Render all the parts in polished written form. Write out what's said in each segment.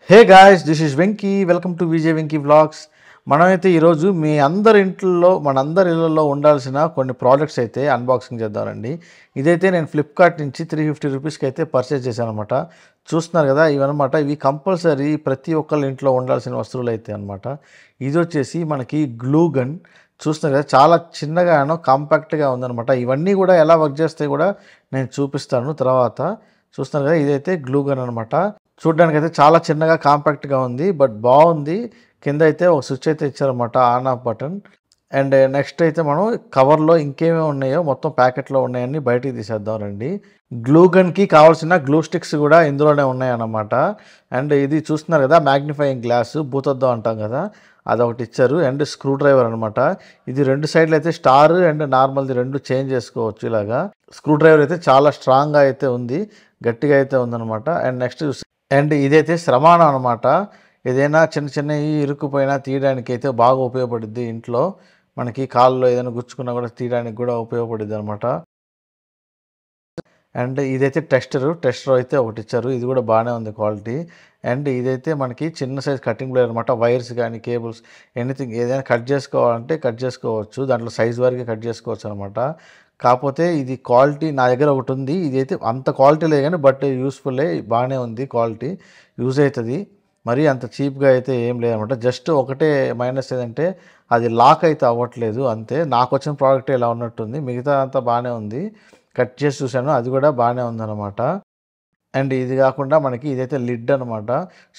Hey guys, this is Venky. Welcome to Vijay Venky vlogs. మనమైతే ఈరోజు మీ అందరి ఇంట్లో మనందరి ఇళ్ళల్లో ఉండాల్సిన కొన్ని ప్రోడక్ట్స్ అయితే అన్బాక్సింగ్ చేద్దామండి. ఇదైతే నేను ఫ్లిప్కార్ట్ నుంచి 350 రూపీస్కి అయితే పర్చేస్ చేశాను అనమాట. చూస్తున్నారు కదా, ఇవన్నమాట. ఇవి కంపల్సరీ ప్రతి ఒక్కళ్ళ ఇంట్లో ఉండాల్సిన వస్తువులు అయితే అనమాట. ఇది వచ్చేసి మనకి గ్లూ గన్. చూస్తున్నారు కదా, చాలా చిన్నగానో కాంపాక్ట్గా ఉందన్నమాట. ఇవన్నీ కూడా ఎలా వర్క్ చేస్తాయి కూడా నేను చూపిస్తాను తర్వాత. చూస్తున్నారు కదా, ఇదైతే గ్లూ గన్ అనమాట. చూడ్డానికి అయితే చాలా చిన్నగా కాంపాక్ట్గా ఉంది, బట్ బాగుంది. కింద అయితే ఒక స్విచ్ అయితే ఇచ్చారన్నమాట, on off button. And next అయితే మనం కవర్లో ఇంకేమేమి ఉన్నాయో మొత్తం ప్యాకెట్లో ఉన్నాయన్నీ బయటికి తీసేద్దాం రండి. గ్లూ గన్కి కావాల్సిన గ్లూ స్టిక్స్ కూడా ఇందులోనే ఉన్నాయన్నమాట. అండ్ ఇది చూస్తున్నారు కదా, మ్యాగ్నిఫైయింగ్ గ్లాస్, భూతద్దం అంటాం కదా, అదొకటి ఇచ్చారు. అండ్ స్క్రూ డ్రైవర్ అనమాట. ఇది రెండు సైడ్లు అయితే స్టార్ అండ్ నార్మల్ది రెండు చేంజ్ చేసుకోవచ్చు ఇలాగా. స్క్రూ డ్రైవర్ అయితే చాలా స్ట్రాంగ్గా అయితే ఉంది, గట్టిగా అయితే ఉందన్నమాట. అండ్ నెక్స్ట్ అండ్ ఇదైతే శ్రమాణం అనమాట. ఏదైనా చిన్న చిన్నవి ఇరుక్కుపోయినా తీయడానికి అయితే బాగా ఉపయోగపడుద్ది. ఇంట్లో మనకి కాళ్ళలో ఏదైనా గుచ్చుకున్నా కూడా తీయడానికి కూడా ఉపయోగపడుద్ది అనమాట. అండ్ ఇదైతే టెస్టర్ అయితే ఒకటి ఇచ్చారు. ఇది కూడా బాగానే ఉంది క్వాలిటీ. అండ్ ఇదైతే మనకి చిన్న సైజ్ కటింగ్ ప్లేయర్ అనమాట. వైర్స్ కానీ కేబుల్స్ ఎనీథింగ్ ఏదైనా కట్ చేసుకోవాలంటే కట్ చేసుకోవచ్చు. దాంట్లో సైజ్ వరకు కట్ చేసుకోవచ్చు అనమాట. కాకపోతే ఇది క్వాలిటీ నా దగ్గర ఒకటి ఉంది. ఇదైతే అంత క్వాలిటీ లేదు కానీ బట్ యూస్ఫుల్లే, బాగానే ఉంది క్వాలిటీ, యూజ్ అవుతుంది. మరీ అంత చీప్గా అయితే ఏం లేదనమాట. జస్ట్ ఒకటే మైనస్ ఏదంటే అది లాక్ అయితే అవ్వట్లేదు అంతే. నాకు వచ్చిన ప్రోడక్ట్ ఇలా ఉన్నట్టుంది, మిగతా అంతా బాగానే ఉంది. కట్ చేసి చూశాను, అది కూడా బాగానే ఉందన్నమాట. అండ్ ఇది కాకుండా మనకి ఇదైతే లిడ్ అనమాట,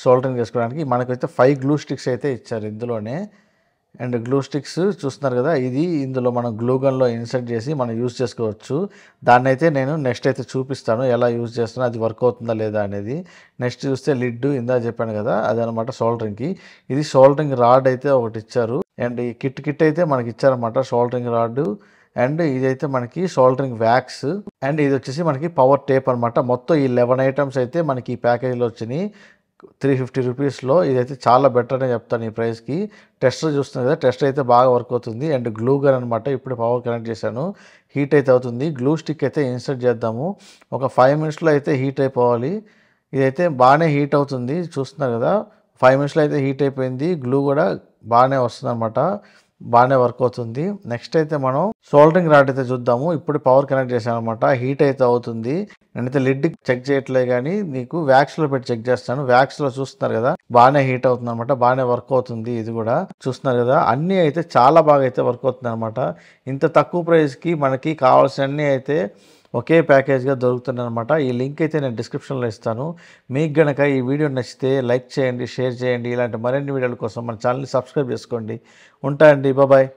షోల్డరింగ్ చేసుకోవడానికి. మనకైతే 5 గ్లూ స్టిక్స్ అయితే ఇచ్చారు ఇందులోనే. అండ్ గ్లూ స్టిక్స్ చూస్తున్నారు కదా, ఇది ఇందులో మనం గ్లూ గన్లో ఇన్సర్ట్ చేసి మనం యూజ్ చేసుకోవచ్చు. దాన్ని అయితే నేను నెక్స్ట్ అయితే చూపిస్తాను ఎలా యూజ్ చేస్తానో, అది వర్క్ అవుతుందా లేదా అనేది. నెక్స్ట్ చూస్తే లిడ్ ఇందా చెప్పాను కదా, అదనమాట షోల్డరింగ్కి. ఇది షోల్డరింగ్ రాడ్ అయితే ఒకటి ఇచ్చారు. అండ్ ఈ కిట్ అయితే మనకి ఇచ్చారనమాట, షోల్డరింగ్ రాడ్. అండ్ ఇదైతే మనకి షోల్డరింగ్ వ్యాక్స్. అండ్ ఇది వచ్చేసి మనకి పవర్ టేప్ అనమాట. మొత్తం ఈ 11 ఐటమ్స్ అయితే మనకి ఈ ప్యాకేజీలో వచ్చినాయి 350 రూపీస్లో. ఇదైతే చాలా బెటర్ అని చెప్తాను ఈ ప్రైస్కి. టెస్టర్ చూస్తున్నారు కదా, టెస్టర్ అయితే బాగా వర్క్ అవుతుంది. అండ్ గ్లూ గన్ అనమాట, ఇప్పుడు పవర్ కనెక్ట్ చేశాను, హీట్ అయితే అవుతుంది. గ్లూ స్టిక్ అయితే ఇన్సర్ట్ చేద్దాము. ఒక 5 మినిట్స్లో అయితే హీట్ అయిపోవాలి. ఇదైతే బాగానే హీట్ అవుతుంది, చూస్తున్నారు కదా. 5 మినిట్స్లో అయితే హీట్ అయిపోయింది. గ్లూ కూడా బాగానే వస్తుంది అనమాట, బాగానే వర్క్ అవుతుంది. నెక్స్ట్ అయితే మనం సోల్డరింగ్ రాడ్ అయితే చూద్దాము. ఇప్పుడు పవర్ కనెక్ట్ చేశాను అనమాట, హీట్ అయితే అవుతుంది. నేనైతే లిడ్ చెక్ చేయట్లేదు కానీ నీకు వ్యాక్స్లో పెట్టి చెక్ చేస్తాను. వ్యాక్స్లో చూస్తున్నారు కదా, బాగానే హీట్ అవుతుంది అనమాట, బాగానే వర్క్ అవుతుంది. ఇది కూడా చూస్తున్నారు కదా, అన్నీ అయితే చాలా బాగా అయితే వర్క్ అవుతుంది అనమాట. ఇంత తక్కువ ప్రైస్కి మనకి కావాల్సినవన్నీ అయితే ఒకే ప్యాకేజ్గా దొరుకుతుంది అనమాట. ఈ లింక్ అయితే నేను డిస్క్రిప్షన్లో ఇస్తాను. మీకు గనక ఈ వీడియో నచ్చితే లైక్ చేయండి, షేర్ చేయండి. ఇలాంటి మరిన్ని వీడియోల కోసం మన ఛానల్ని సబ్స్క్రైబ్ చేసుకోండి. ఉంటా అండి, బాయ్.